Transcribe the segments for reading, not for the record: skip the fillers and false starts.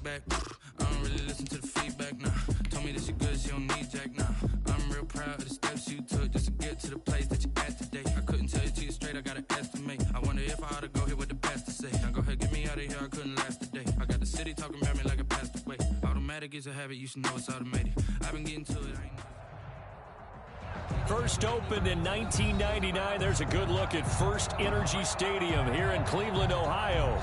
back. I don't really listen to the feedback, nah. Told me that she good, she don't need Jack, nah. I'm real proud of the steps you took just to get to the place that you're at today. I couldn't tell it to you straight, I gotta estimate. I wonder if I ought to go here with the pastor say. Now go ahead, get me out of here, I couldn't last today. I got the city talking about me like a passed away. Automatic is a habit, you should know it's automated. I've been getting to it, I ain't know. First opened in 1999. There's a good look at First Energy Stadium here in Cleveland, Ohio.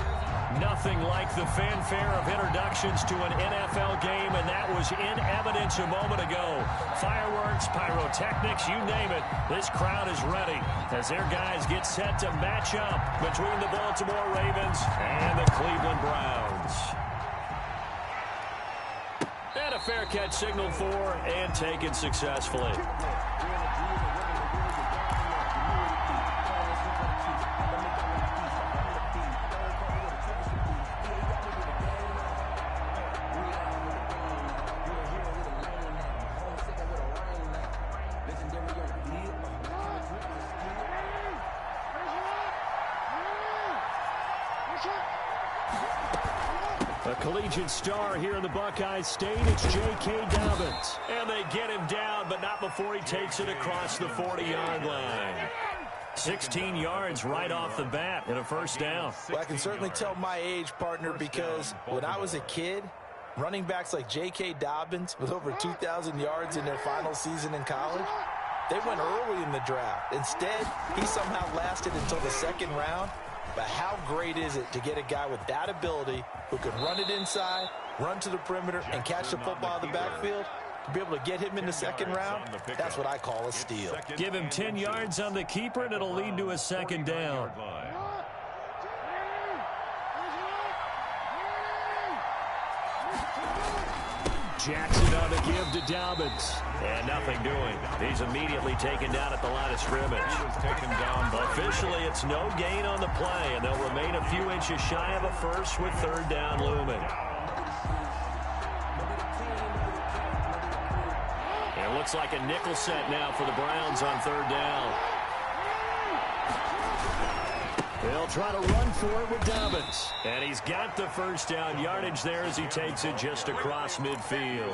Nothing like the fanfare of introductions to an NFL game, and that was in evidence a moment ago. Fireworks, pyrotechnics, you name it. This crowd is ready as their guys get set to match up between the Baltimore Ravens and the Cleveland Browns. And a fair catch signaled for and taken successfully. A collegiate star here in the Buckeye State, it's J.K. Dobbins. And they get him down, but not before he takes it across the 40-yard line. 16 yards right off the bat and a first down. Well, I can certainly tell my age, partner, because when I was a kid, running backs like J.K. Dobbins with over 2,000 yards in their final season in college, they went early in the draft. Instead, he somehow lasted until the second round. But how great is it to get a guy with that ability who can run it inside, run to the perimeter, and catch the football in the backfield? To be able to get him in the second round, that's what I call a steal. Give him 10 yards on the keeper, and it'll lead to a second down. Jackson on the give to Dobbins. And nothing doing. He's immediately taken down at the line of scrimmage. Officially, it's no gain on the play, and they'll remain a few inches shy of a first with third down looming. It looks like a nickel set now for the Browns on third down. They'll try to run for it with Dobbins. And he's got the first down yardage there as he takes it just across midfield.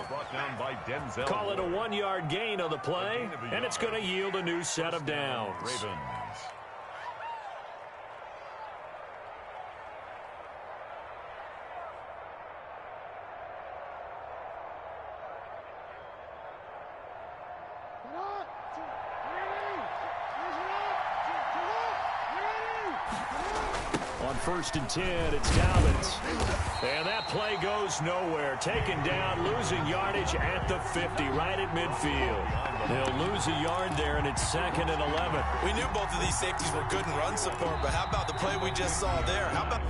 Call it a 1-yard gain on the play, and it's going to yield a new set of downs. First and 10, it's Dobbins. And that play goes nowhere. Taken down, losing yardage at the 50, right at midfield. They'll lose a yard there, and it's second and 11. We knew both of these safeties were good in run support, but how about the play we just saw there? How about...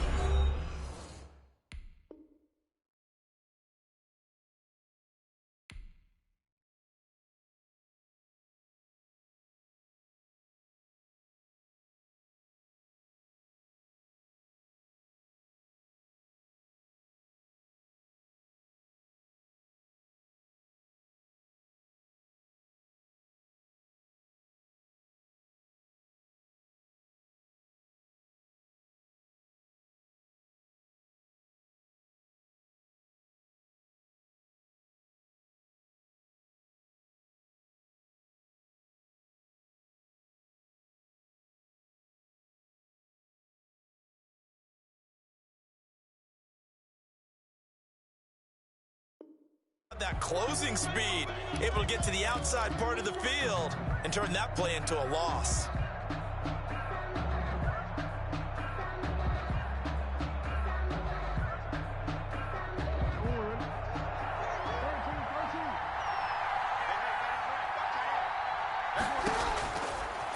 That closing speed, able to get to the outside part of the field and turn that play into a loss.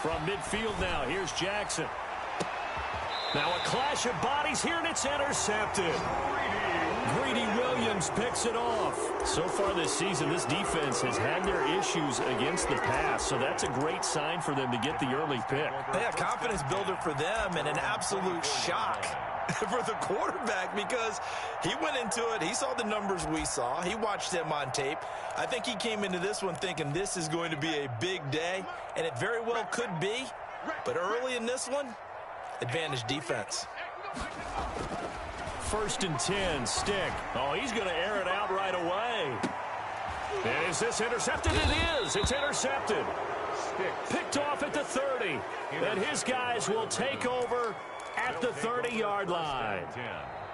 From midfield now, here's Jackson. Now a clash of bodies here, and it's intercepted. Greedy Williams picks it off. So far this season, this defense has had their issues against the pass, so that's a great sign for them to get the early pick. Yeah, confidence builder for them and an absolute shock for the quarterback because he went into it. He saw the numbers we saw. He watched them on tape. I think he came into this one thinking this is going to be a big day, and it very well could be. But early in this one, advantage defense. first and 10. Stick. Oh, he's going to air it out right away. And is this intercepted? It is. It's intercepted. Picked off at the 30. And his guys will take over at the 30-yard line.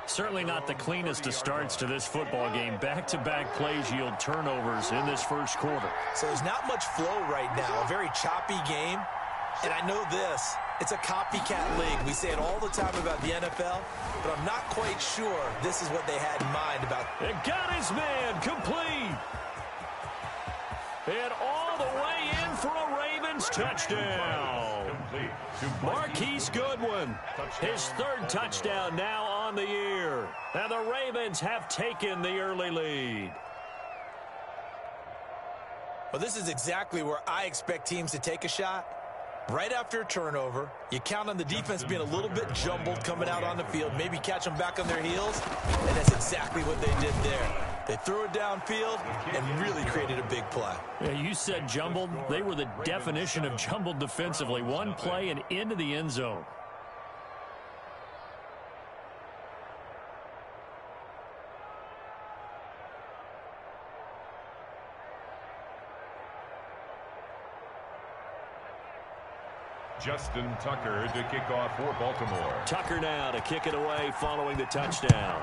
Certainly not the cleanest of starts to this football game. Back-to-back plays yield turnovers in this first quarter. So there's not much flow right now. A very choppy game. And I know this. It's a copycat league. We say it all the time about the NFL, but I'm not quite sure this is what they had in mind about. And got his man complete. And all the way in for a Ravens touchdown. Marquise Goodwin, his third touchdown now on the year. And the Ravens have taken the early lead. Well, this is exactly where I expect teams to take a shot. Right after a turnover, you count on the defense being a little bit jumbled coming out on the field, maybe catch them back on their heels, and that's exactly what they did there. They threw it downfield and really created a big play. Yeah, you said jumbled. They were the definition of jumbled defensively. One play and into the end zone. Justin Tucker to kick off for Baltimore. Tucker now to kick it away following the touchdown.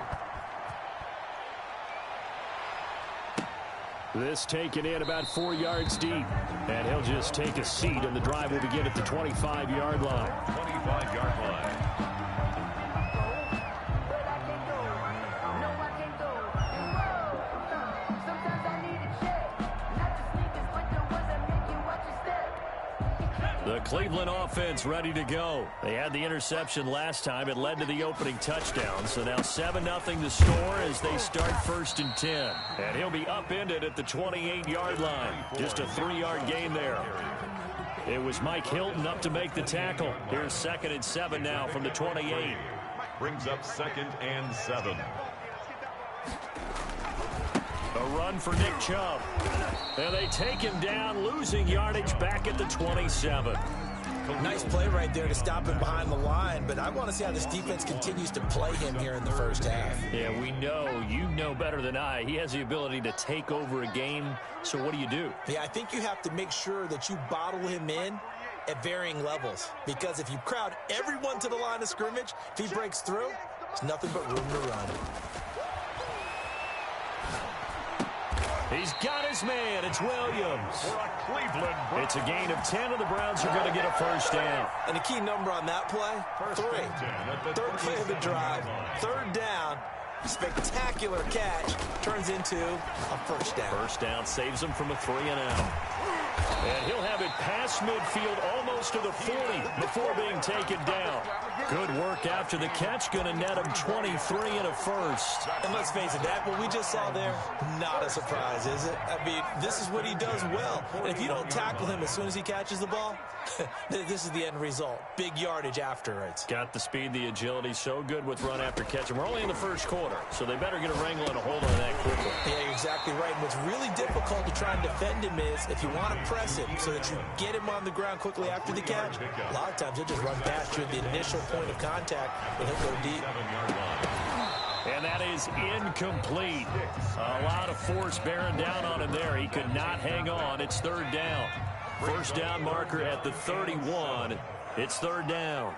This taken in about 4 yards deep. And he'll just take a seat, and the drive will begin at the 25-yard line. 25-yard line. The Cleveland offense ready to go. They had the interception last time. It led to the opening touchdown. So now 7-0 the score as they start first and 10. And he'll be upended at the 28-yard line. Just a 3-yard gain there. It was Mike Hilton up to make the tackle. Here's 2nd and 7 now from the 28. Brings up 2nd and 7. A run for Nick Chubb. And they take him down, losing yardage back at the 27. Nice play right there to stop him behind the line, but I want to see how this defense continues to play him here in the first half. Yeah, we know, you know better than I, he has the ability to take over a game, so what do? Yeah, I think you have to make sure that you bottle him in at varying levels, because if you crowd everyone to the line of scrimmage, if he breaks through, there's nothing but room to run. He's got his man. It's Williams. It's a gain of 10, and the Browns are going to get a first down. And the key number on that play, 3. Third play of the drive. 3rd down. Spectacular catch. Turns into a first down. First down saves him from a 3-and-out. And he'll have it past midfield almost to the 40 before being taken down. Good work after the catch. Going to net him 23 and a first. And let's face it, that what we just saw there, not a surprise, is it? I mean, this is what he does well. And if you don't tackle him as soon as he catches the ball, this is the end result. Big yardage afterwards. Got the speed, the agility, so good with run after catch. And we're only in the first quarter, so they better get a wrangle and a hold on that quickly. Yeah, you're exactly right. And what's really difficult to try and defend him is if you want to press him so that you get him on the ground quickly after the catch, a lot of times he'll just run past you at the initial point of contact and he'll go deep. And that is incomplete. A lot of force bearing down on him there. He could not hang on. It's 3rd down. First down marker at the 31. It's 3rd down.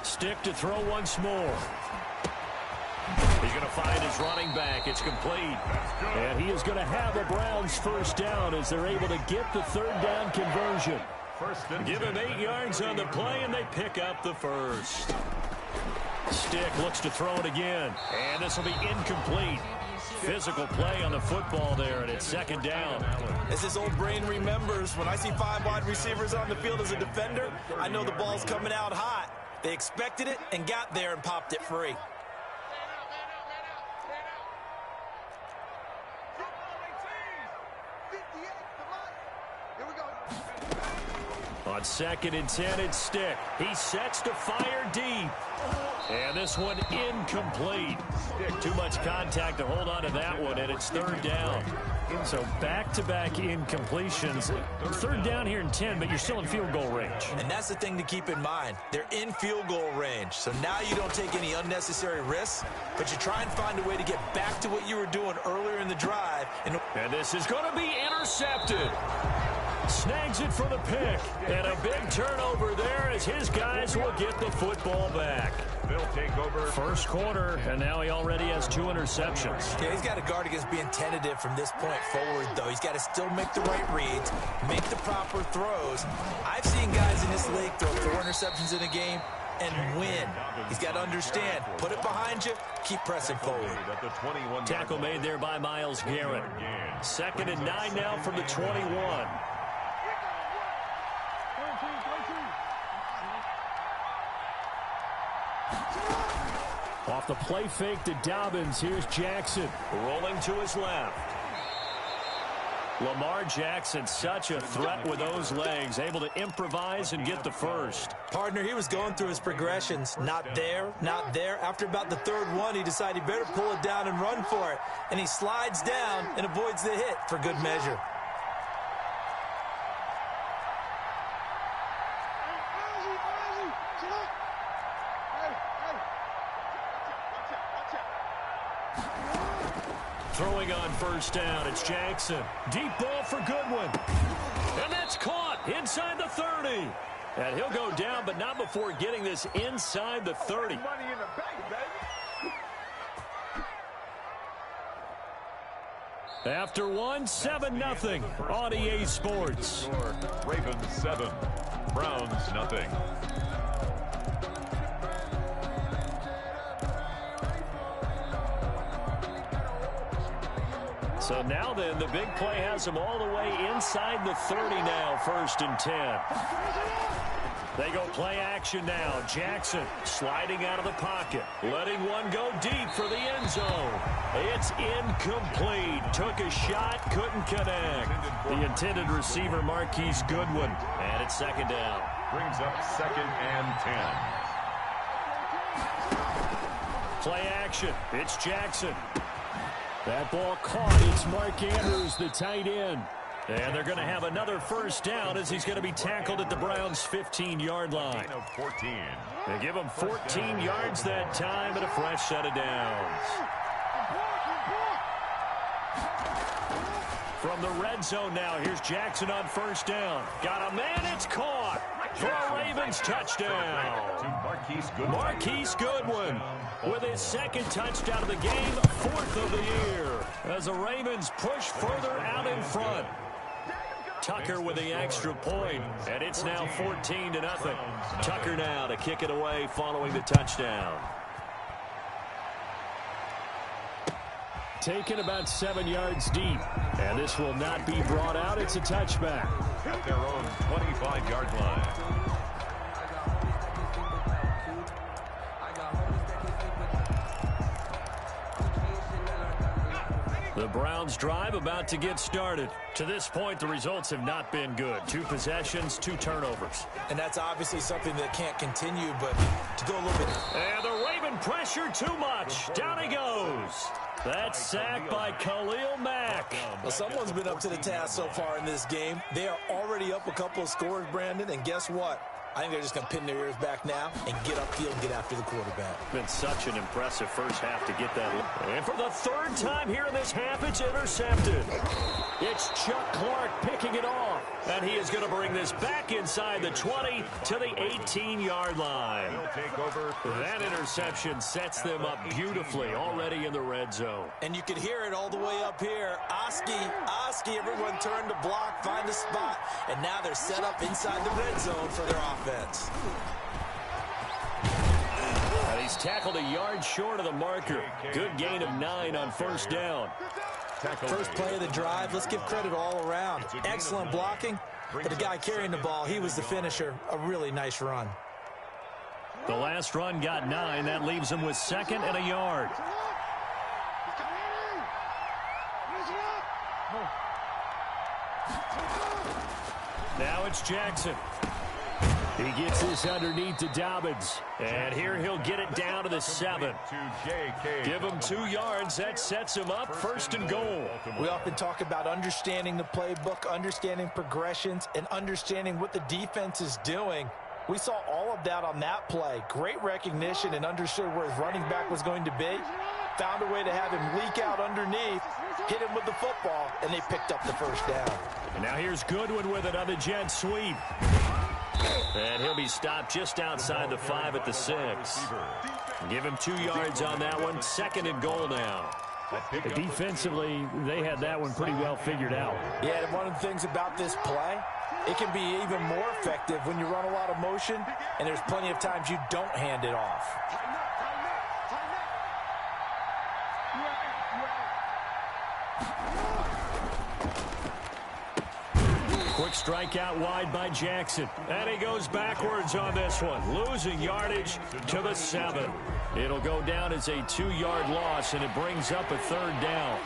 Stick to throw once more. He's going to find his running back. It's complete. And he is going to have a Browns first down as they're able to get the 3rd down conversion. Give him 8 yards on the play, and they pick up the first. Stick looks to throw it again. And this will be incomplete. Physical play on the football there, and it's 2nd down. As his old brain remembers, when I see 5 wide receivers on the field as a defender, I know the ball's coming out hot. They expected it and got there and popped it free. On 2nd and 10, it's Stick. He sets to fire deep. And this one incomplete. Too much contact to hold on to that one, and it's 3rd down. So back-to-back incompletions. 3rd down here in 10, but you're still in field goal range. And that's the thing to keep in mind. They're in field goal range. So now you don't take any unnecessary risks, but you try and find a way to get back to what you were doing earlier in the drive. And this is going to be intercepted. Snags it for the pick. And a big turnover there as his guys will get the football back. They'll take over. First quarter, and now he already has 2 interceptions. Yeah, he's got to guard against being tentative from this point forward, though. He's got to still make the right reads, make the proper throws. I've seen guys in this league throw 4 interceptions in a game and win. He's got to understand, put it behind you, keep pressing forward. Tackle made there by Myles Garrett. 2nd and 9 now from the 21. Off the play fake to Dobbins. Here's Jackson rolling to his left. Lamar Jackson, such a threat with those legs, able to improvise and get the first. Partner, he was going through his progressions. Not there, not there. After about the 3rd one, he decided he better pull it down and run for it. And he slides down and avoids the hit for good measure. Throwing on 1st down, it's Jackson. Deep ball for Goodwin. And that's caught inside the 30. And he'll go down, but not before getting this inside the 30. After 1, 7-0 on EA Sports. Ravens 7, Browns nothing. So now then, the big play has them all the way inside the 30 now, 1st and 10. They go play action now. Jackson sliding out of the pocket, letting one go deep for the end zone. It's incomplete. Took a shot, couldn't connect. The intended receiver, Marquise Goodwin. And it's 2nd down. Brings up 2nd and 10. Play action. It's Jackson. That ball caught. It's Mark Andrews, the tight end. And they're going to have another 1st down as he's going to be tackled at the Browns' 15-yard line. They give him 14 yards that time and a fresh set of downs. From the red zone now, here's Jackson on 1st down. Got a man, it's caught for a Ravens touchdown. Marquise Goodwin with his 2nd touchdown of the game, 4th of the year, as the Ravens push further out in front. Tucker with the extra point, and it's now 14-0. Tucker now to kick it away following the touchdown. Taken about 7 yards deep, and this will not be brought out. It's a touchback. At their own 25-yard line. The Browns drive about to get started. To this point, the results have not been good. 2 possessions, 2 turnovers. And that's obviously something that can't continue, but to go a little bit. And the Raven pressure too much. Down he goes. That's sacked by Khalil Mack. Well, someone's been up to the task so far in this game. They are already up a couple of scores, Brandon, and guess what? I think they're just going to pin their ears back now and get upfield and get after the quarterback. Been such an impressive first half to get that. And for the 3rd time here in this half, it's intercepted. It's Chuck Clark picking it off. And he is going to bring this back inside the 20 to the 18-yard line. That interception sets them up beautifully already in the red zone. And you could hear it all the way up here. Oski, everyone turned to block, find a spot. And now they're set up inside the red zone for their offense. And he's tackled a yard short of the marker. Good gain of 9 on 1st down. First play of the drive, let's give credit all around. Excellent blocking, but the guy carrying the ball, he was the finisher. A really nice run. The last run got 9. That leaves him with 2nd and a yard. Now it's Jackson. He gets this underneath to Dobbins. And here he'll get it down to the 7. Give him 2 yards. That sets him up 1st and goal. We often talk about understanding the playbook, understanding progressions, and understanding what the defense is doing. We saw all of that on that play. Great recognition and understood where his running back was going to be. Found a way to have him leak out underneath, hit him with the football, and they picked up the 1st down. And now here's Goodwin with it on the jet sweep. And he'll be stopped just outside the 5 at the 6. Give him 2 yards on that one. 2nd and goal now. Defensively, they had that one pretty well figured out. Yeah, and one of the things about this play, it can be even more effective when you run a lot of motion, and there's plenty of times you don't hand it off. Quick strike out wide by Jackson. And he goes backwards on this one, losing yardage to the 7. It'll go down as a 2-yard loss, and it brings up a 3rd down.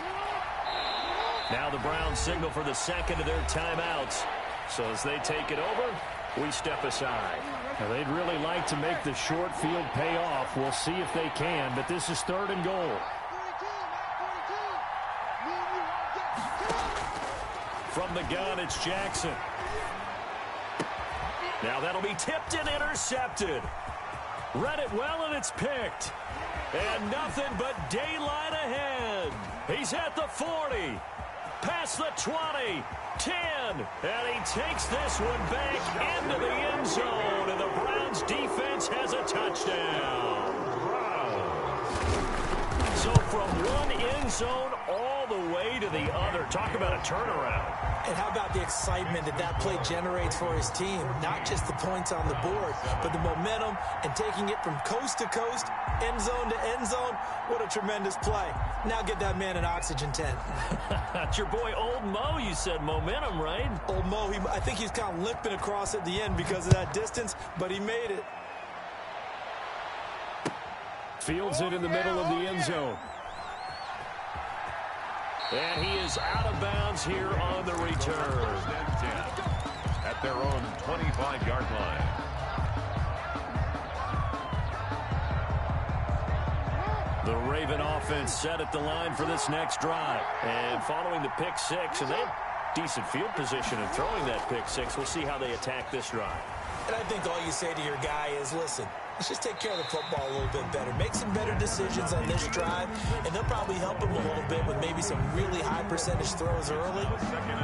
Now the Browns signal for the 2nd of their timeouts. So as they take it over, we step aside. Now they'd really like to make the short field pay off. We'll see if they can, but this is 3rd and goal. From the gun, it's Jackson. Now that'll be tipped and intercepted. Read it well, and it's picked. And nothing but daylight ahead. He's at the 40. Past the 20. 10. And he takes this one back into the end zone. And the Browns defense has a touchdown. So from one end zone all the way to the other. Talk about a turnaround. And how about the excitement that play generates for his team? Not just the points on the board, but the momentum and taking it from coast to coast, end zone to end zone. What a tremendous play. Now get that man an oxygen tent. That's your boy Old Mo. You said momentum, right? Old Mo, I think he's kind of limping across at the end because of that distance, but he made it. Fields it in the middle of the end zone. And he is out of bounds here on the return. At their own 25-yard line. The Raven offense set at the line for this next drive. And following the pick 6, and they have decent field position in throwing that pick 6. We'll see how they attack this drive. And I think all you say to your guy is, listen, let's just take care of the football a little bit better. Make some better decisions on this drive, and they'll probably help him a little bit with maybe some really high percentage throws early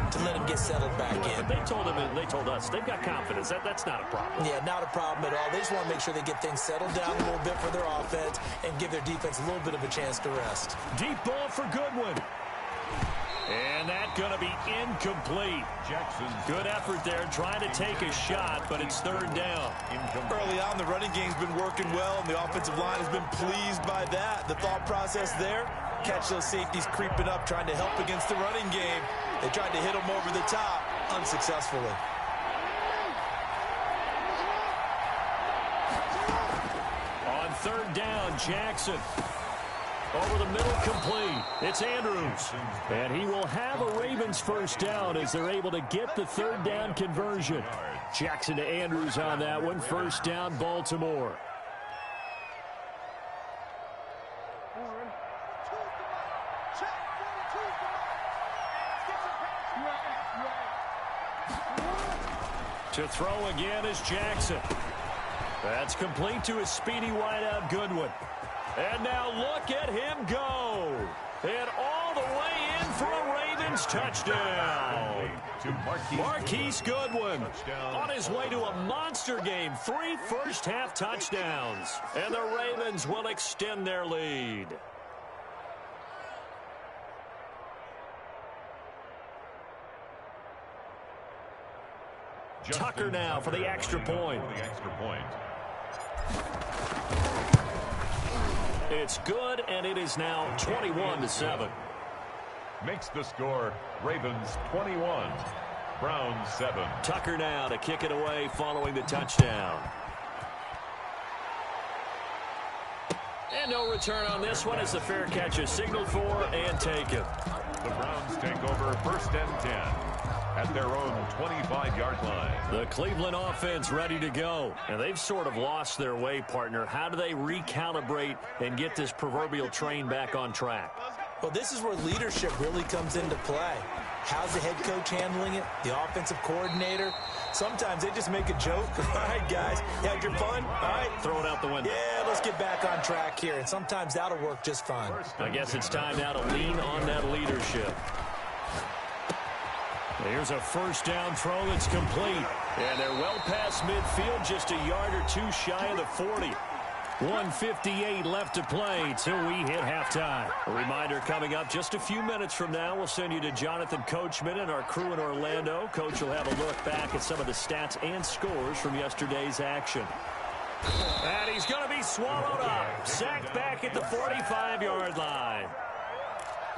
to let him get settled back in. But they told him, and they told us, they've got confidence. That's not a problem. Yeah, not a problem at all. They just want to make sure they get things settled down a little bit for their offense and give their defense a little bit of a chance to rest. Deep ball for Goodwin. And that's going to be incomplete. Jackson. Good effort there, trying to take a shot, but it's 3rd down. Early on, the running game's been working well, and the offensive line has been pleased by that. The thought process there, catch those safeties creeping up, trying to help against the running game. They tried to hit them over the top, unsuccessfully. On 3rd down, Jackson. Over the middle, complete. It's Andrews. And he will have a Ravens 1st down as they're able to get the 3rd down conversion. Jackson to Andrews on that one. 1st down, Baltimore. To throw again is Jackson. That's complete to his speedy wideout, Goodwin. And now look at him go. And all the way in for a Ravens touchdown. Marquise Goodwin on his way to a monster game. 3 first-half touchdowns. And the Ravens will extend their lead. Tucker now for the extra point. It's good, and it is now 21-7. Makes the score Ravens 21, Browns 7. Tucker now to kick it away following the touchdown. And no return on this one as the fair catch is signaled for and taken. The Browns take over 1st and 10. at their own 25-yard line. The Cleveland offense ready to go. And they've sort of lost their way, partner. How do they recalibrate and get this proverbial train back on track? Well, this is where leadership really comes into play. How's the head coach handling it? The offensive coordinator? Sometimes they just make a joke. All right, guys, you had your fun? All right. Throw it out the window. Yeah, let's get back on track here. And sometimes that'll work just fine. I guess it's time now to lean on that leadership. Here's a first down throw that's complete. And they're well past midfield, just a yard or two shy of the 40. 1:58 left to play till we hit halftime. A reminder coming up just a few minutes from now. We'll send you to Jonathan Coachman and our crew in Orlando. Coach will have a look back at some of the stats and scores from yesterday's action. And he's going to be swallowed up. Sacked back at the 45-yard line.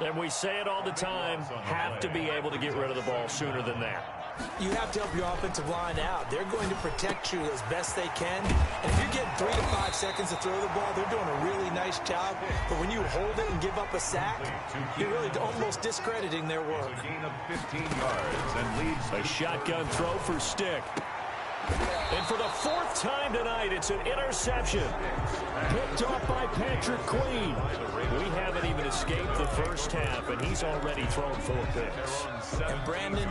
And we say it all the time, have to be able to get rid of the ball sooner than that. You have to help your offensive line out. They're going to protect you as best they can. And if you're getting 3 to 5 seconds to throw the ball, they're doing a really nice job. But when you hold it and give up a sack, you're really almost discrediting their work. A gain of 15 yards and leads a shotgun throw for Stick. And for the 4th time tonight, it's an interception. Picked off by Patrick Queen. We haven't even escaped the first half, and he's already thrown 4 picks. And Brandon,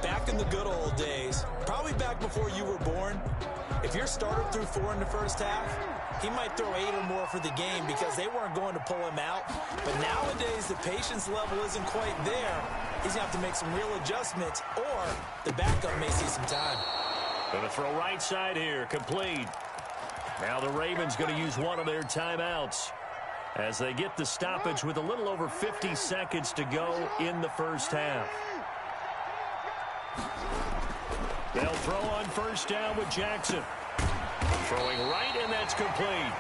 back in the good old days, probably back before you were born, if your starter threw 4 in the first half, he might throw 8 or more for the game because they weren't going to pull him out. But nowadays, the patience level isn't quite there. He's going to have to make some real adjustments, or the backup may see some time. Going to throw right side here, complete. Now the Ravens going to use one of their timeouts as they get the stoppage with a little over 50 seconds to go in the first half. They'll throw on first down with Jackson. Throwing right, and that's complete.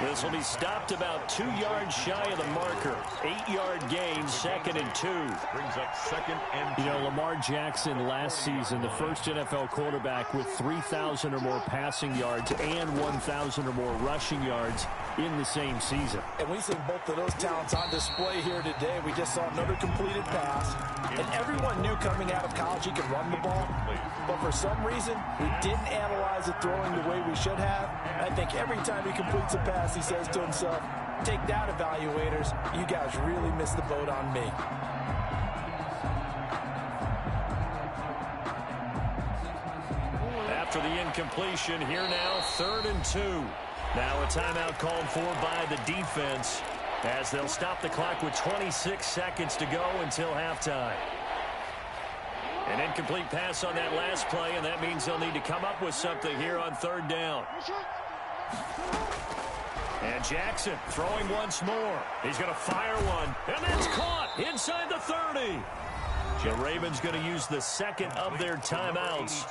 This will be stopped about 2 yards shy of the marker. 8-yard gain, 2nd and 2. Brings up 2nd and 2. You know, Lamar Jackson last season, the first NFL quarterback with 3,000 or more passing yards and 1,000 or more rushing yards in the same season. And we've seen both of those talents on display here today. We just saw another completed pass. And everyone knew coming out of college he could run the ball. But for some reason, we didn't analyze it throwing the way we should have. I think every time he completes a pass, he says to himself, take that, evaluators. You guys really missed the boat on me. After the incompletion, here now, 3rd and 2. Now a timeout called for by the defense as they'll stop the clock with 26 seconds to go until halftime. An incomplete pass on that last play, and that means they'll need to come up with something here on 3rd down. And Jackson throwing once more. He's going to fire one, and that's caught inside the 30. The Ravens going to use the 2nd of their timeouts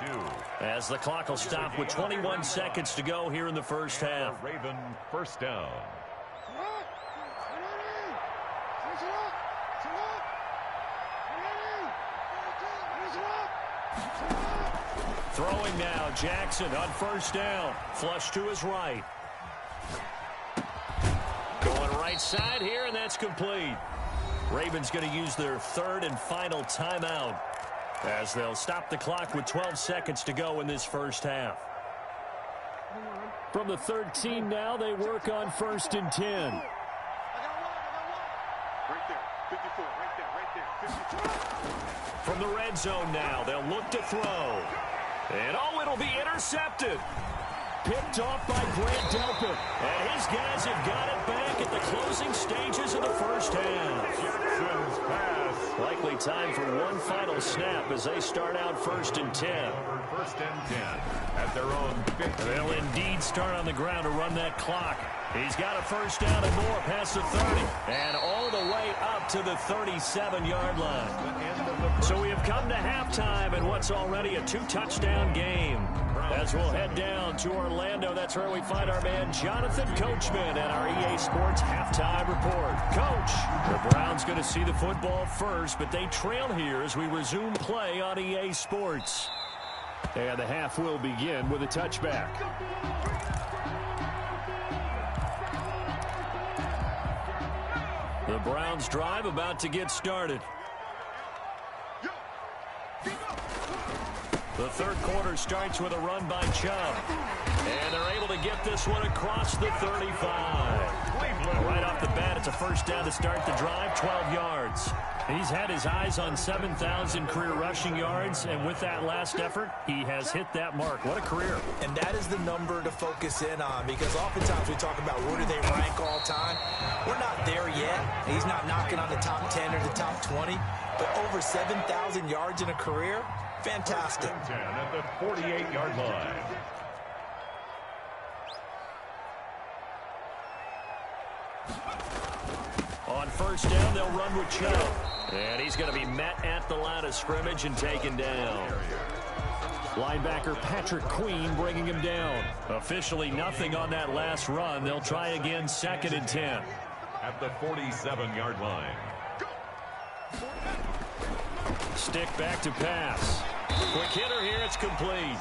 as the clock will stop with 21 seconds to go here in the first half. Raven first down. Throwing now, Jackson on first down. Flush to his right. Going right side here, and that's complete. Ravens going to use their 3rd and final timeout as they'll stop the clock with 12 seconds to go in this first half. From the 13 now, they work on 1st and 10. Right there, 54, right there, 54. From the red zone now, they'll look to throw. And oh, it'll be intercepted. Picked off by Grant Delpit. And his guys have got it back at the closing stages of the first half. Jackson's pass. Likely time for one final snap as they start out 1st and 10. 1st and 10 at their own 50. They'll indeed start on the ground to run that clock. He's got a first down and more past the 30. And all the way up to the 37-yard line. So we have come to halftime in what's already a 2-touchdown game. As we'll head down to Orlando, that's where we find our man Jonathan Coachman at our EA Sports Halftime Report. Coach, the Browns going to see the football first, but they trail here as we resume play on EA Sports. And the half will begin with a touchback. The Browns drive about to get started. Yo, keep up. The third quarter starts with a run by Chubb. And they're able to get this one across the 35. Right off the bat, it's a first down to start the drive, 12 yards. He's had his eyes on 7,000 career rushing yards, and with that last effort, he has hit that mark. What a career. And that is the number to focus in on, because oftentimes we talk about where do they rank all time. We're not there yet. He's not knocking on the top 10 or the top 20, but over 7,000 yards in a career, fantastic. 10 at the 48-yard line. On first down, they'll run with Chubb. And he's going to be met at the line of scrimmage and taken down. Linebacker Patrick Queen bringing him down. Officially nothing on that last run. They'll try again, 2nd and 10. At the 47-yard line. Stick back to pass. Quick hitter here, it's complete.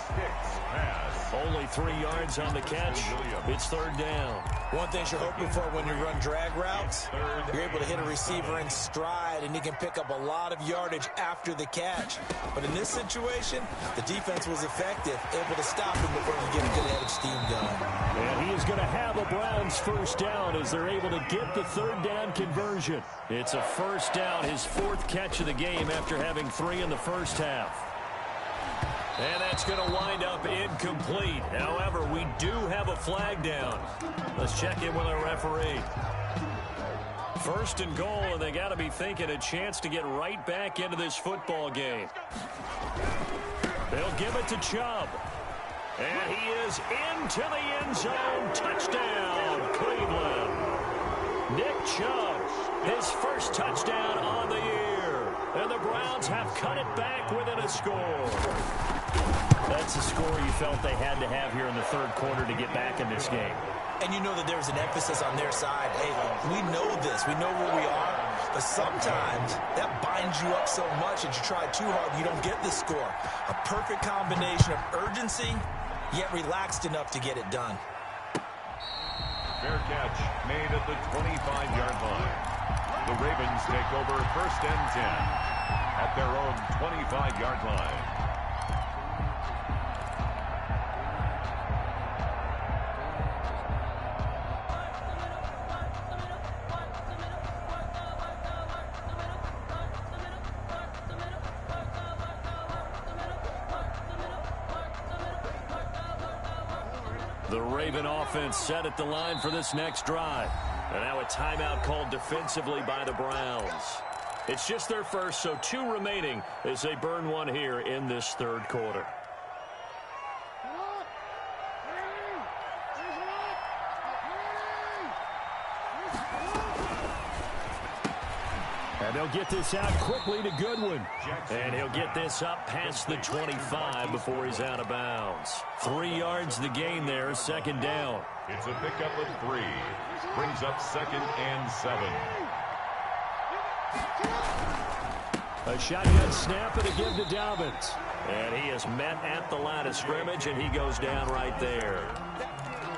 Pass. Only 3 yards on the catch. It's 3rd down. One thing you're hoping for when you run drag routes, you're able to hit a receiver in stride, and he can pick up a lot of yardage after the catch. But in this situation, the defense was effective, able to stop him before he get a good head of steam going. And he is going to have a Browns first down as they're able to get the 3rd down conversion. It's a first down, his 4th catch of the game after having 3 in the first half. And that's going to wind up incomplete. However, we do have a flag down. Let's check in with our referee. 1st and goal, and they got to be thinking a chance to get right back into this football game. They'll give it to Chubb. And he is into the end zone. Touchdown, Cleveland. Nick Chubb, his first touchdown on the year. And the Browns have cut it back within a score. That's a score you felt they had to have here in the 3rd quarter to get back in this game. And you know that there's an emphasis on their side. Hey, we know this. We know where we are. But sometimes that binds you up so much that you try too hard, you don't get the score. A perfect combination of urgency, yet relaxed enough to get it done. Fair catch made at the 25-yard line. The Ravens take over 1st and 10 at their own 25-yard line. The Raven offense set at the line for this next drive. And now a timeout called defensively by the Browns. It's just their first, so 2 remaining as they burn one here in this 3rd quarter. And they'll get this out quickly to Goodwin. And he'll get this up past the 25 before he's out of bounds. 3 yards the gain there, 2nd down. It's a pickup of 3. Brings up 2nd and 7. A shotgun snap and a give to Dobbins. And he is met at the line of scrimmage, and he goes down right there.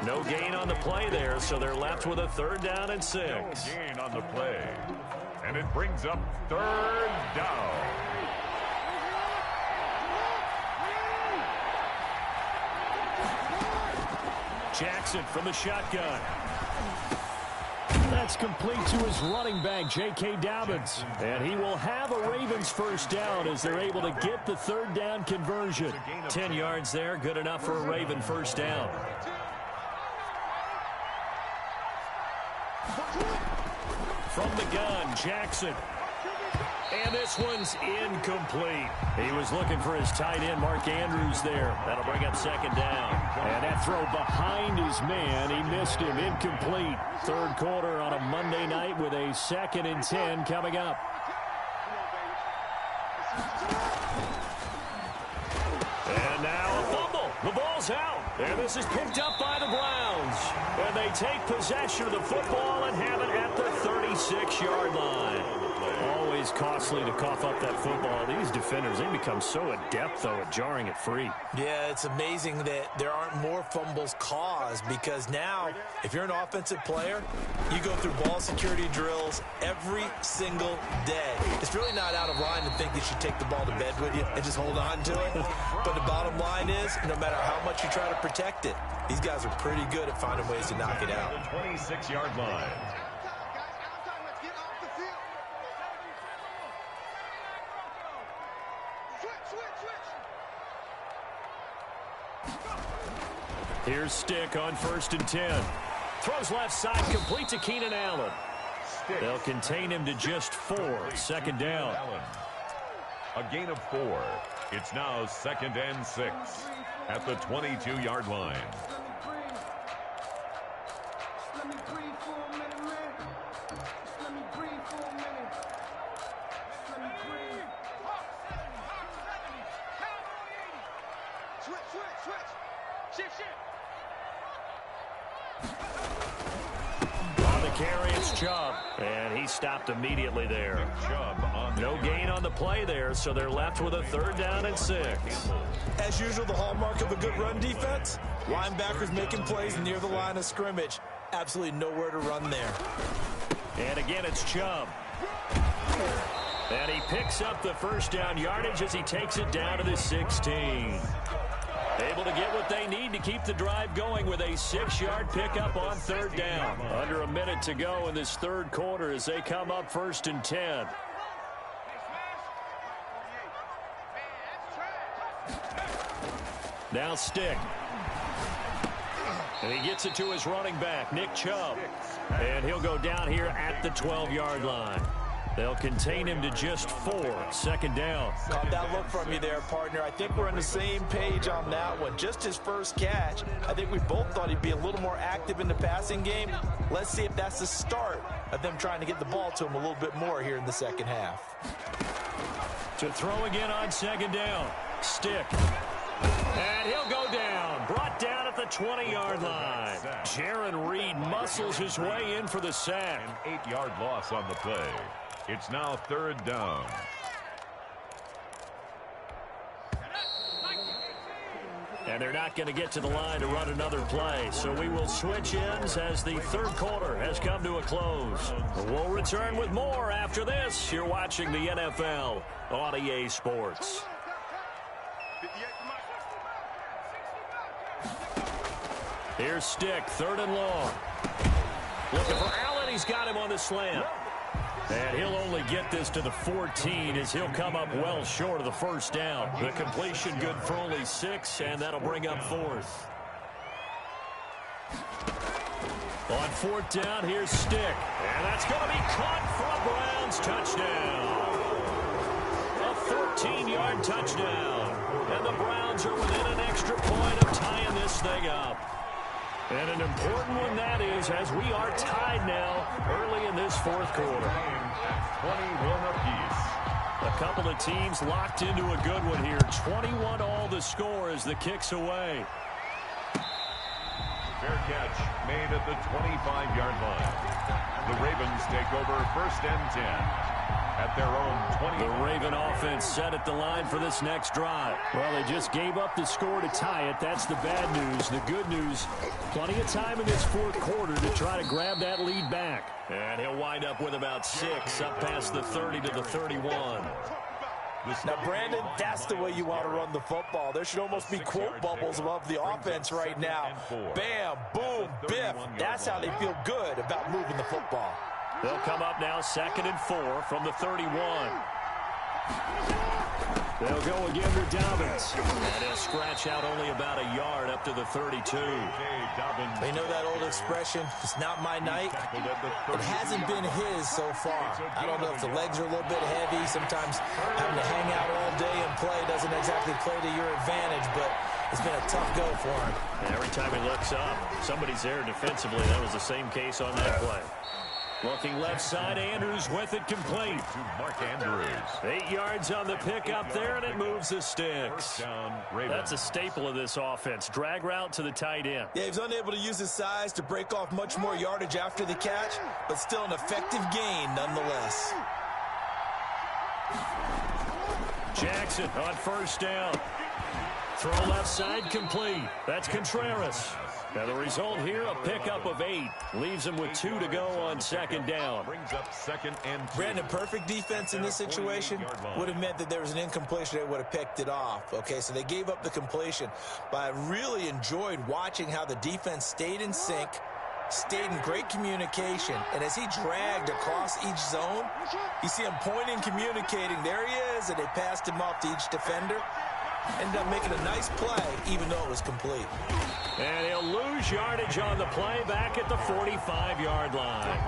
No gain on the play there, so they're left with a 3rd down and 6. No gain on the play. And it brings up 3rd down. Jackson from the shotgun. That's complete to his running back, J.K. Dobbins. And he will have a Ravens first down as they're able to get the 3rd down conversion. 10 yards there, good enough for a Raven first down. From the gun, Jackson. And this one's incomplete. He was looking for his tight end, Mark Andrews, there. That'll bring up 2nd down. And that throw behind his man, he missed him, incomplete. 3rd quarter on a Monday night with a 2nd and 10 coming up. And now a fumble. The ball's out. And this is picked up by the Browns. And they take possession of the football and have it at the 36-yard line. Always always costly to cough up that football. These defenders, they become so adept, though, at jarring it free. Yeah, it's amazing that there aren't more fumbles caused, because now, if you're an offensive player, you go through ball security drills every single day. It's really not out of line to think you should take the ball to bed with you and just hold on to it. But the bottom line is, no matter how much you try to protect it, these guys are pretty good at finding ways to knock it out. The 26-yard line. Here's Stick on 1st and 10. Throws left side, complete to Keenan Allen. They'll contain him to just 4. 2nd down. A gain of 4. It's now 2nd and 6 at the 22-yard line. On the carry, it's Chubb, and he stopped immediately there. No gain on the play there, so they're left with a 3rd down and 6. As usual, the hallmark of a good run defense, linebackers making plays near the line of scrimmage. Absolutely nowhere to run there. And again, it's Chubb. And he picks up the 1st down yardage as he takes it down to the 16. Able to get what they need to keep the drive going with a 6-yard pickup on 3rd down. Under a minute to go in this 3rd quarter as they come up 1st and 10. Now Stick. And he gets it to his running back, Nick Chubb. And he'll go down here at the 12-yard line. They'll contain him to just 4. 2nd down. Caught that look from you there, partner. I think we're on the same page on that one. Just his first catch. I think we both thought he'd be a little more active in the passing game. Let's see if that's the start of them trying to get the ball to him a little bit more here in the 2nd half. To throw again on 2nd down. Stick. And he'll go down. Brought down at the 20-yard line. Jaron Reed muscles his way in for the sack. An 8-yard loss on the play. It's now 3rd down. And they're not going to get to the line to run another play. So we will switch ends as the 3rd quarter has come to a close. We'll return with more after this. You're watching the NFL on EA Sports. Here's Stick, 3rd and long. Looking for Allen. He's got him on the slant. And he'll only get this to the 14 as he'll come up well short of the 1st down. The completion good for only 6, and that'll bring up 4th. On 4th down, here's Stick. And that's going to be caught for a Browns touchdown. A 14-yard touchdown. And the Browns are within an extra point of tying this thing up. And an important one that is, as we are tied now early in this 4th quarter. 21 apiece. A couple of teams locked into a good one here. 21 all the score as the kick's away. Fair catch made at the 25-yard line. The Ravens take over 1st and 10. At their own 20. The Raven offense set at the line for this next drive. Well, they just gave up the score to tie it. That's the bad news. The good news, plenty of time in this 4th quarter to try to grab that lead back. And he'll wind up with about 6 up past the 30 to the 31. Now, Brandon, that's the way you want to run the football. There should almost be quote bubbles above the offense right now. Bam, boom, biff. That's how they feel good about moving the football. They'll come up now 2nd and 4 from the 31. They'll go again to Dobbins. And he'll scratch out only about a yard up to the 32. They know that old expression, it's not my night. It hasn't been his so far. I don't know if the legs are a little bit heavy. Sometimes having to hang out all day and play doesn't exactly play to your advantage, but it's been a tough go for him. And every time he looks up, somebody's there defensively. That was the same case on that play. Looking left side, Andrews with it complete. To Mark Andrews. 8 yards on the pickup there, and it moves the sticks. That's a staple of this offense. Drag route to the tight end. Yeah, he was unable to use his size to break off much more yardage after the catch, but still an effective gain nonetheless. Jackson on first down. Throw left side complete. That's Contreras. Now the result here, a pickup of 8. Leaves him with 2 to go on second down. Brings up 2nd and 2. Brandon, perfect defense in this situation would have meant that there was an incompletion. They would have picked it off. Okay, so they gave up the completion. But I really enjoyed watching how the defense stayed in sync, stayed in great communication. And as he dragged across each zone, you see him pointing, communicating. There he is, and they passed him off to each defender. Ended up making a nice play, even though it was complete. And he'll lose yardage on the play back at the 45-yard line.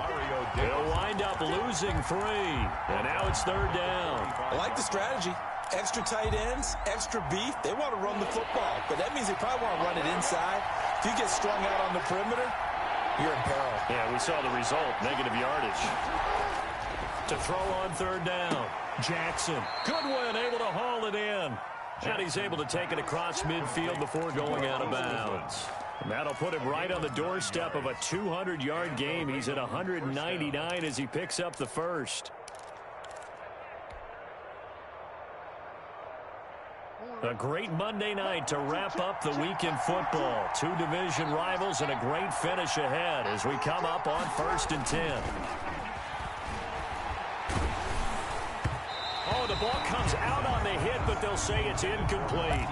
He'll wind up losing 3. And now it's third down. I like the strategy. Extra tight ends, extra beef. They want to run the football, but that means they probably want to run it inside. If you get strung out on the perimeter, you're in peril. Yeah, we saw the result, negative yardage. To throw on third down, Jackson. Goodwin able to haul it in. And he's able to take it across midfield before going out of bounds. And that'll put him right on the doorstep of a 200-yard game. He's at 199 as he picks up the first. A great Monday night to wrap up the week in football. 2 division rivals and a great finish ahead as we come up on 1st and 10. Oh, the ball comes out on the hit, but they'll say it's incomplete.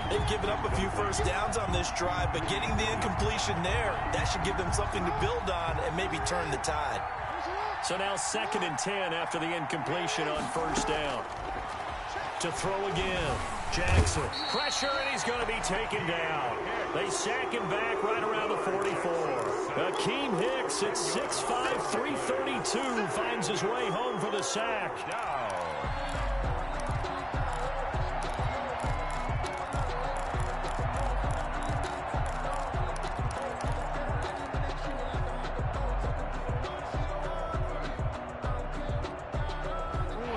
They've given up a few first downs on this drive, but getting the incompletion there, that should give them something to build on and maybe turn the tide. So now 2nd and 10 after the incompletion on first down. To throw again, Jackson. Pressure, and he's going to be taken down. They sack him back right around the 44. Akeem Hicks at 6'5", 332 finds his way home for the sack.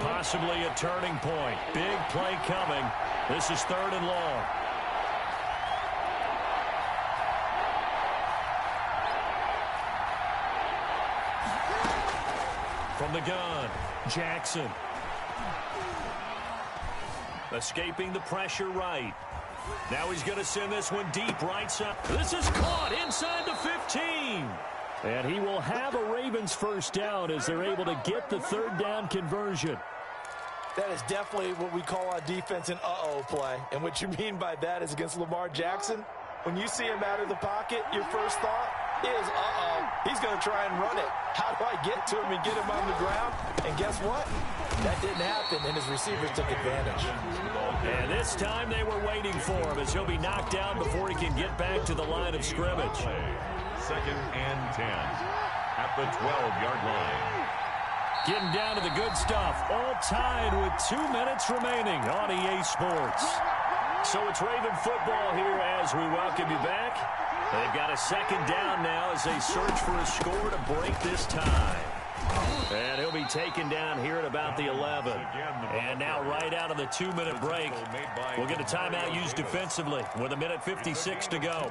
Possibly a turning point. Big play coming. This is 3rd and long. From the gun, Jackson. Escaping the pressure right. Now he's going to send this one deep right side. This is caught inside the 15. And he will have a Ravens first down as they're able to get the 3rd down conversion. That is definitely what we call on defense an uh-oh play. And what you mean by that is against Lamar Jackson, when you see him out of the pocket, your first thought is, uh-oh, he's going to try and run it. How do I get to him and get him on the ground? And guess what? That didn't happen, and his receivers took advantage. And this time they were waiting for him as he'll be knocked down before he can get back to the line of scrimmage. 2nd and 10 at the 12-yard line. Getting down to the good stuff. All tied with 2 minutes remaining on EA Sports. So it's Raven football here as we welcome you back. They've got a 2nd down now as they search for a score to break this tie. And he'll be taken down here at about the 11. And now right out of the 2-minute break, we'll get a timeout used defensively with 1:56 to go.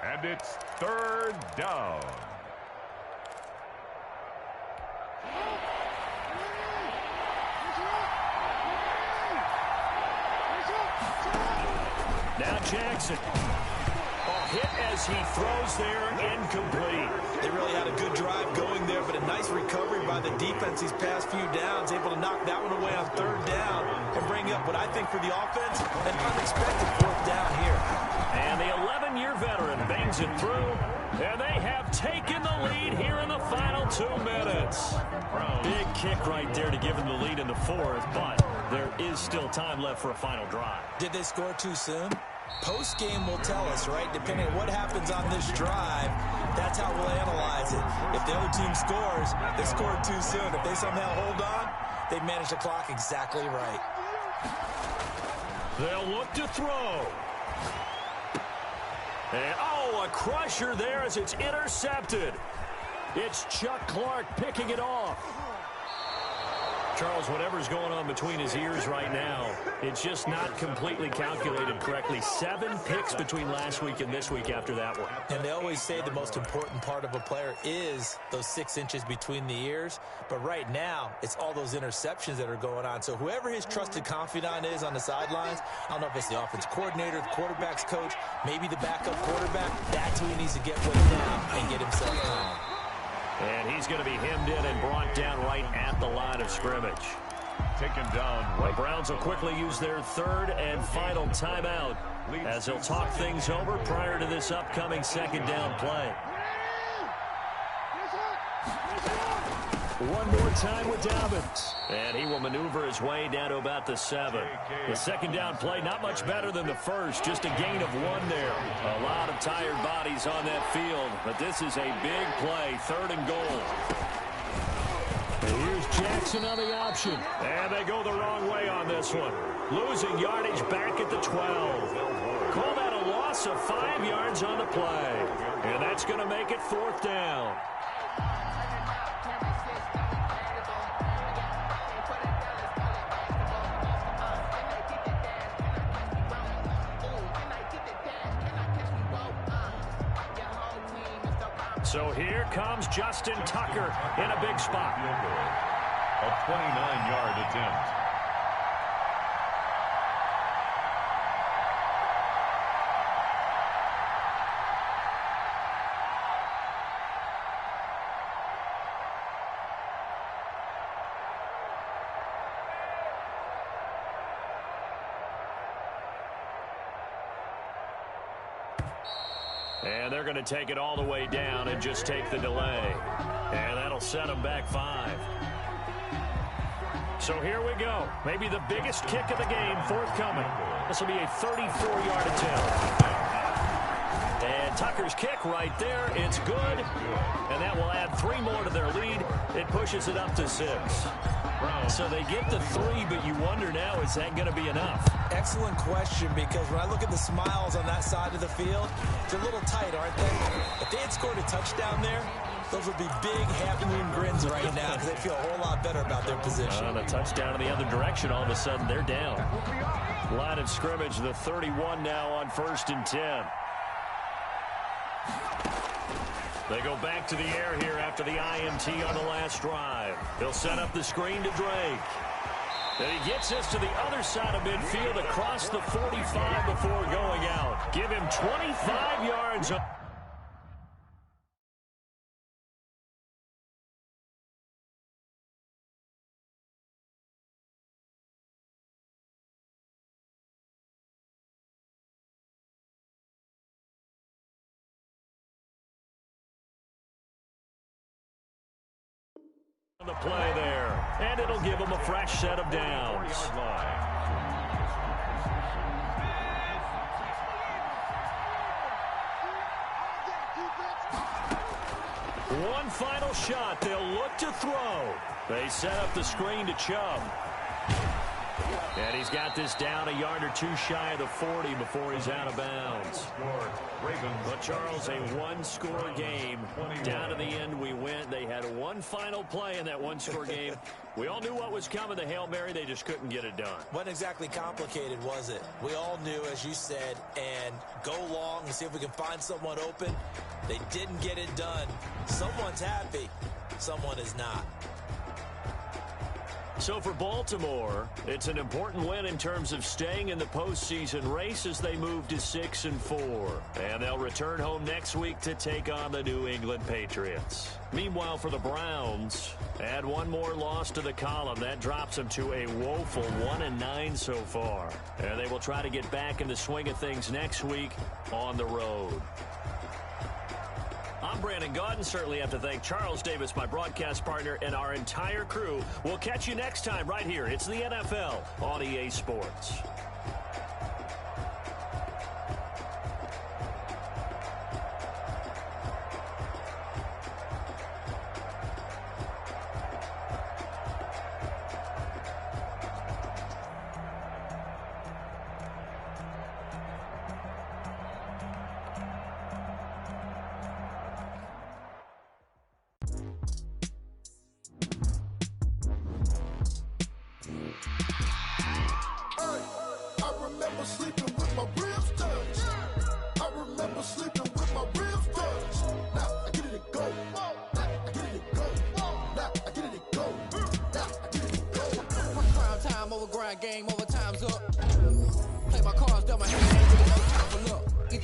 And it's 3rd down. Now Jackson. Hit as he throws there, incomplete. They really had a good drive going there, but a nice recovery by the defense these past few downs, able to knock that one away on 3rd down and bring up what I think for the offense, an unexpected 4th down here. And the 11-year veteran bangs it through, and they have taken the lead here in the final 2 minutes. Big kick right there to give them the lead in the 4th, but there is still time left for a final drive. Did they score too soon? Post-game will tell us, right? Depending on what happens on this drive, that's how we'll analyze it. If the other team scores, they scored too soon. If they somehow hold on, they manage the clock exactly right. They'll look to throw. And, oh, a crusher there as it's intercepted. It's Chuck Clark picking it off. Charles, whatever's going on between his ears right now, it's just not completely calculated correctly. 7 picks between last week and this week after that one. And they always say the most important part of a player is those 6 inches between the ears. But right now, it's all those interceptions that are going on. So whoever his trusted confidant is on the sidelines, I don't know if it's the offense coordinator, the quarterback's coach, maybe the backup quarterback, that's who he needs to get with now and get himself calm. And he's going to be hemmed in and brought down right at the line of scrimmage. Taken down. The Browns will quickly use their 3rd and final timeout as they'll talk things over prior to this upcoming 2nd down play. One more time with Dobbins. And he will maneuver his way down to about the 7. The 2nd down play, not much better than the first. Just a gain of 1 there. A lot of tired bodies on that field. But this is a big play. 3rd and goal. And here's Jackson on the option. And they go the wrong way on this one. Losing yardage back at the 12. Call that a loss of 5 yards on the play. And that's going to make it 4th down. So here comes Justin Tucker in a big spot. A 29-yard attempt. And they're going to take it all the way down and just take the delay. And that'll set them back 5. So here we go. Maybe the biggest kick of the game forthcoming. This will be a 34-yard attempt. And Tucker's kick right there. It's good. And that will add 3 more to their lead. It pushes it up to 6. So they get the 3, but you wonder now, is that going to be enough? Excellent question, because when I look at the smiles on that side of the field, they're a little tight, aren't they? If they had scored a touchdown there, those would be big, happy moon grins right now because they feel a whole lot better about their position. On a touchdown in the other direction, all of a sudden they're down. Line of scrimmage, the 31 now on 1st and 10. They go back to the air here after the IMT on the last drive. He'll set up the screen to Drake. And he gets this to the other side of midfield across the 45 before going out. Give him 25 yards. The play there, and it'll give them a fresh set of downs. One final shot. They'll look to throw. They set up the screen to Chubb. And he's got this down a yard or 2 shy of the 40 before he's out of bounds. But Charles, a 1-score game. Down to the end we went. They had one final play in that 1-score game. We all knew what was coming, the Hail Mary. They just couldn't get it done. Wasn't exactly complicated, was it? We all knew, as you said, and go long and see if we can find someone open. They didn't get it done. Someone's happy. Someone is not. So for Baltimore, it's an important win in terms of staying in the postseason race as they move to 6-4. And they'll return home next week to take on the New England Patriots. Meanwhile, for the Browns, add one more loss to the column. That drops them to a woeful 1-9 so far. And they will try to get back in the swing of things next week on the road. I'm Brandon Gaudin. Certainly have to thank Charles Davis, my broadcast partner, and our entire crew. We'll catch you next time right here. It's the NFL on EA Sports.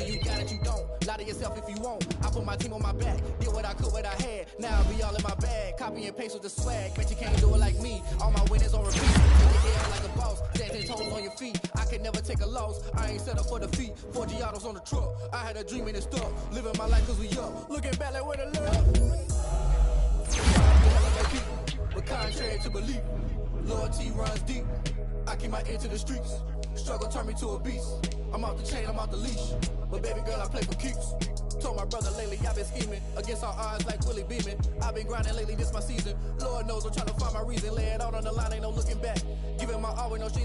Either you got it, you don't. Lie to yourself if you won't. I put my team on my back. Did what I could, what I had. Now I'll be all in my bag. Copy and paste with the swag. Bet you can't do it like me. All my winners on repeat. Take your head like a boss. Stand 10 toes on your feet. I can never take a loss. I ain't set up for defeat. 4 Giottos on the truck. I had a dream and it stuck. Living my life cause we up. Looking back like where the love. But contrary to belief, loyalty runs deep. I keep my ear to the streets. Struggle turned me to a beast. I'm off the chain, I'm off the leash. But baby girl, I play for keeps. Told my brother lately, I've been scheming against all odds like Willie Beeman. I've been grinding lately, this my season. Lord knows I'm trying to find my reason. Lay it out on the line, ain't no looking back. Giving my all with no strings.